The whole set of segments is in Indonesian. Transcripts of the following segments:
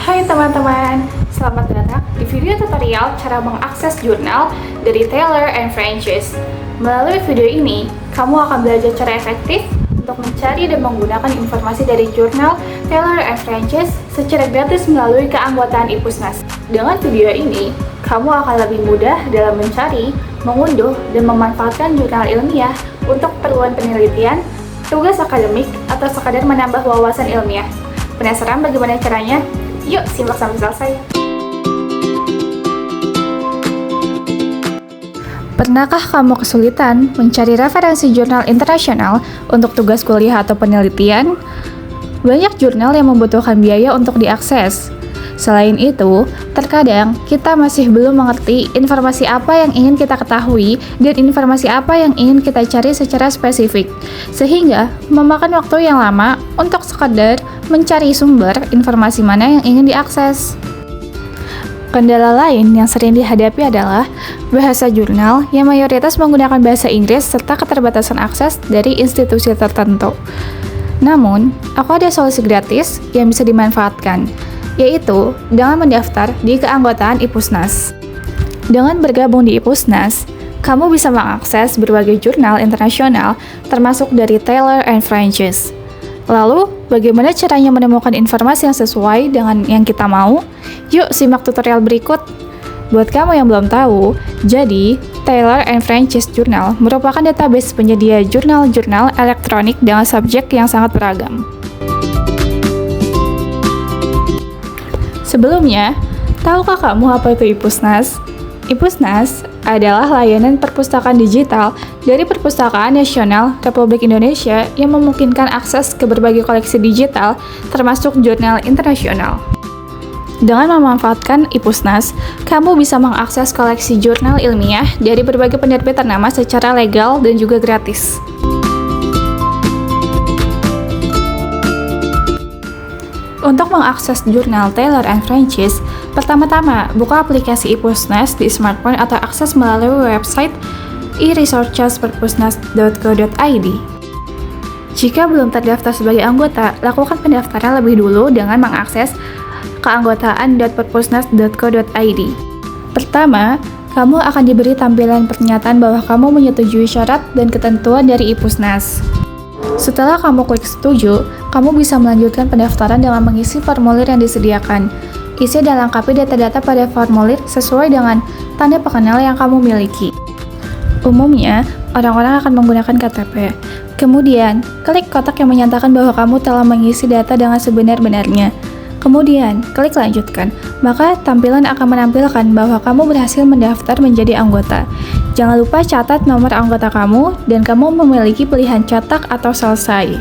Hai teman-teman, selamat datang di video tutorial cara mengakses jurnal dari Taylor & Francis. Melalui video ini, kamu akan belajar cara efektif untuk mencari dan menggunakan informasi dari jurnal Taylor & Francis secara gratis melalui keanggotaan IPUSNAS. Dengan video ini, kamu akan lebih mudah dalam mencari, mengunduh, dan memanfaatkan jurnal ilmiah untuk keperluan penelitian, tugas akademik, atau sekadar menambah wawasan ilmiah. Penasaran bagaimana caranya? Yuk, simak sampai selesai. Pernahkah kamu kesulitan mencari referensi jurnal internasional untuk tugas kuliah atau penelitian? Banyak jurnal yang membutuhkan biaya untuk diakses. Selain itu, terkadang kita masih belum mengerti informasi apa yang ingin kita ketahui dan informasi apa yang ingin kita cari secara spesifik, sehingga memakan waktu yang lama untuk sekadar mencari sumber informasi mana yang ingin diakses. Kendala lain yang sering dihadapi adalah bahasa jurnal yang mayoritas menggunakan bahasa Inggris serta keterbatasan akses dari institusi tertentu. Namun, aku ada solusi gratis yang bisa dimanfaatkan, yaitu dengan mendaftar di keanggotaan IPUSNAS. Dengan bergabung di IPUSNAS, kamu bisa mengakses berbagai jurnal internasional termasuk dari Taylor & Francis. Lalu, bagaimana caranya menemukan informasi yang sesuai dengan yang kita mau? Yuk simak tutorial berikut. Buat kamu yang belum tahu, jadi Taylor & Francis Journal merupakan database penyedia jurnal-jurnal elektronik dengan subjek yang sangat beragam. Sebelumnya, tahukah kamu apa itu IPUSNAS? IPUSNAS adalah layanan perpustakaan digital dari Perpustakaan Nasional Republik Indonesia yang memungkinkan akses ke berbagai koleksi digital, termasuk jurnal internasional. Dengan memanfaatkan IPUSNAS, kamu bisa mengakses koleksi jurnal ilmiah dari berbagai penerbit ternama secara legal dan juga gratis. Untuk mengakses jurnal Taylor & Francis, pertama-tama buka aplikasi IPUSNAS di smartphone atau akses melalui website e-resources.perpusnas.go.id. Jika belum terdaftar sebagai anggota, lakukan pendaftaran lebih dulu dengan mengakses keanggotaan.perpusnas.go.id. Pertama, kamu akan diberi tampilan pernyataan bahwa kamu menyetujui syarat dan ketentuan dari IPUSNAS. Setelah kamu klik setuju, kamu bisa melanjutkan pendaftaran dengan mengisi formulir yang disediakan. Isi dan lengkapi data-data pada formulir sesuai dengan tanda pengenal yang kamu miliki. Umumnya, orang-orang akan menggunakan KTP. Kemudian, klik kotak yang menyatakan bahwa kamu telah mengisi data dengan sebenar-benarnya. Kemudian, klik lanjutkan, maka tampilan akan menampilkan bahwa kamu berhasil mendaftar menjadi anggota. Jangan lupa catat nomor anggota kamu dan kamu memiliki pilihan cetak atau selesai.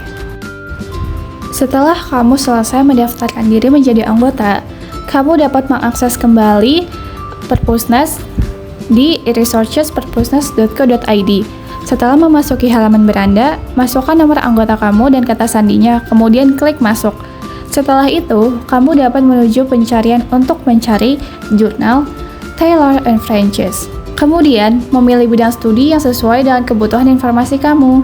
Setelah kamu selesai mendaftarkan diri menjadi anggota, kamu dapat mengakses kembali Perpusnas di e-resources.perpusnas.go.id. Setelah memasuki halaman beranda, masukkan nomor anggota kamu dan kata sandinya, kemudian klik masuk. Setelah itu, kamu dapat menuju pencarian untuk mencari jurnal Taylor & Francis. Kemudian, memilih bidang studi yang sesuai dengan kebutuhan informasi kamu.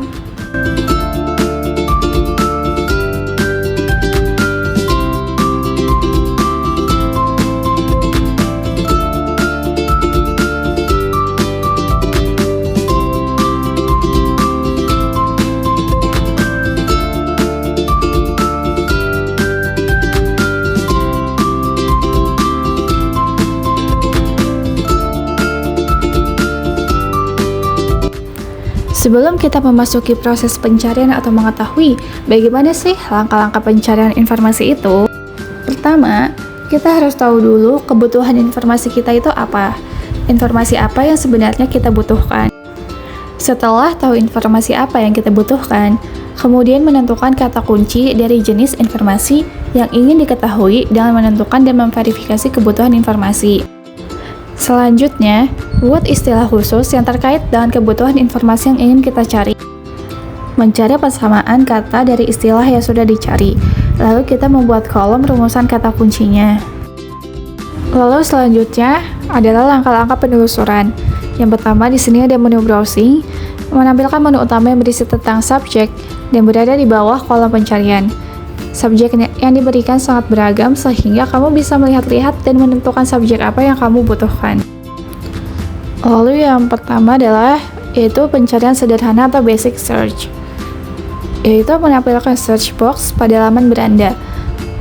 Sebelum kita memasuki proses pencarian atau mengetahui bagaimana sih langkah-langkah pencarian informasi itu, pertama, kita harus tahu dulu kebutuhan informasi kita itu apa. Informasi apa yang sebenarnya kita butuhkan. Setelah tahu informasi apa yang kita butuhkan, kemudian menentukan kata kunci dari jenis informasi yang ingin diketahui dengan menentukan dan memverifikasi kebutuhan informasi. Selanjutnya, buat istilah khusus yang terkait dengan kebutuhan informasi yang ingin kita cari. Mencari persamaan kata dari istilah yang sudah dicari. Lalu kita membuat kolom rumusan kata kuncinya. Lalu selanjutnya adalah langkah-langkah penelusuran. Yang pertama di sini ada menu browsing, menampilkan menu utama yang berisi tentang subjek dan berada di bawah kolom pencarian. Subjek yang diberikan sangat beragam sehingga kamu bisa melihat-lihat dan menentukan subjek apa yang kamu butuhkan. Lalu yang pertama adalah yaitu pencarian sederhana atau basic search, yaitu menampilkan search box pada laman beranda.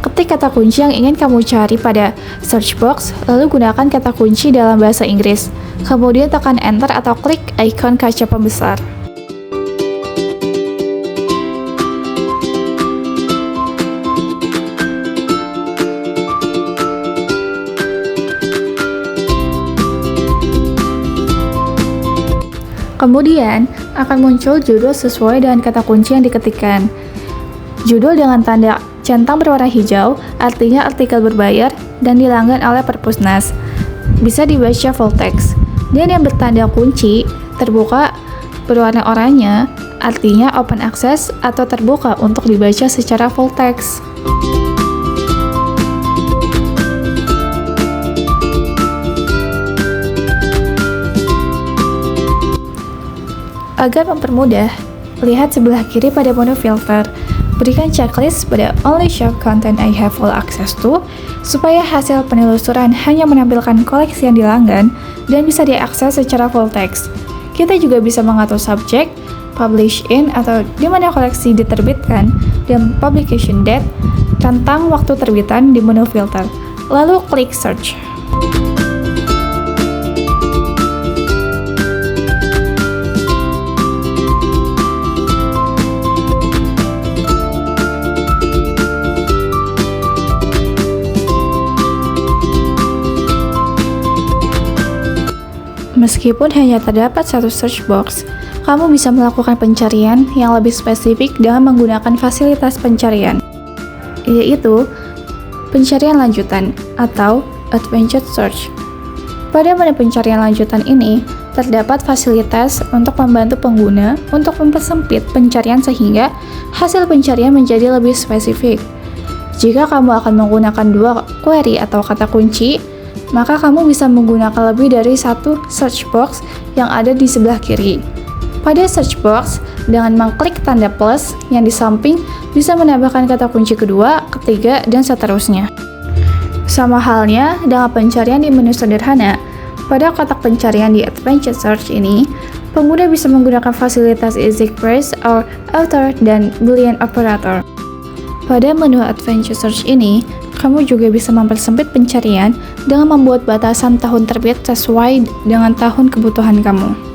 Ketik kata kunci yang ingin kamu cari pada search box, lalu gunakan kata kunci dalam bahasa Inggris. Kemudian tekan enter atau klik ikon kaca pembesar. Kemudian akan muncul judul sesuai dengan kata kunci yang diketikkan. Judul dengan tanda centang berwarna hijau artinya artikel berbayar dan dilanggan oleh Perpusnas. Bisa dibaca full text. Dan yang bertanda kunci terbuka berwarna oranye artinya open access atau terbuka untuk dibaca secara full text. Agar mempermudah, lihat sebelah kiri pada menu filter. Berikan checklist pada only show content I have full access to, supaya hasil penelusuran hanya menampilkan koleksi yang dilanggan dan bisa diakses secara full text. Kita juga bisa mengatur subjek, publish in atau di mana koleksi diterbitkan, dan publication date, rentang waktu terbitan di menu filter. Lalu klik search. Meskipun hanya terdapat satu search box, kamu bisa melakukan pencarian yang lebih spesifik dengan menggunakan fasilitas pencarian, yaitu pencarian lanjutan atau advanced search. Pada menu pencarian lanjutan ini, terdapat fasilitas untuk membantu pengguna untuk mempersempit pencarian sehingga hasil pencarian menjadi lebih spesifik. Jika kamu akan menggunakan dua query atau kata kunci, maka kamu bisa menggunakan lebih dari satu search box yang ada di sebelah kiri. Pada search box, dengan mengklik tanda plus yang di samping, bisa menambahkan kata kunci kedua, ketiga, dan seterusnya. Sama halnya dengan pencarian di menu sederhana, pada kotak pencarian di Advanced Search ini, pengguna bisa menggunakan fasilitas easy queries or author dan boolean operator. Pada menu Advanced Search ini, kamu juga bisa mempersempit pencarian dengan membuat batasan tahun terbit sesuai dengan tahun kebutuhan kamu.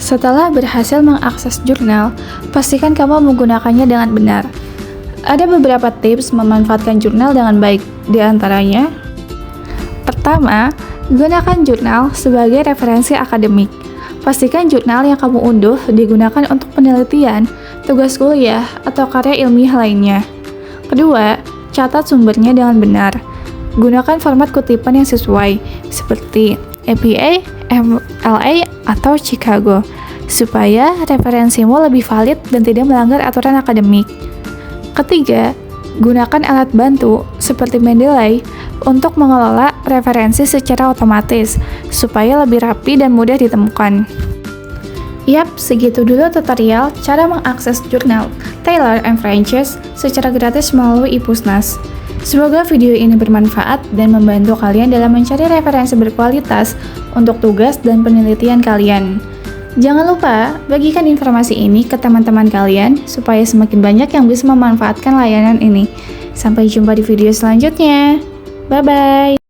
Setelah berhasil mengakses jurnal, pastikan kamu menggunakannya dengan benar. Ada beberapa tips memanfaatkan jurnal dengan baik, di antaranya: pertama, gunakan jurnal sebagai referensi akademik. Pastikan jurnal yang kamu unduh digunakan untuk penelitian, tugas kuliah, atau karya ilmiah lainnya. Kedua, catat sumbernya dengan benar. Gunakan format kutipan yang sesuai, seperti APA, MLA, atau Chicago, supaya referensimu lebih valid dan tidak melanggar aturan akademik. Ketiga, gunakan alat bantu seperti Mendeley untuk mengelola referensi secara otomatis, supaya lebih rapi dan mudah ditemukan. Yap, segitu dulu tutorial cara mengakses jurnal Taylor & Francis secara gratis melalui ePusnas. Semoga video ini bermanfaat dan membantu kalian dalam mencari referensi berkualitas untuk tugas dan penelitian kalian. Jangan lupa bagikan informasi ini ke teman-teman kalian supaya semakin banyak yang bisa memanfaatkan layanan ini. Sampai jumpa di video selanjutnya. Bye-bye.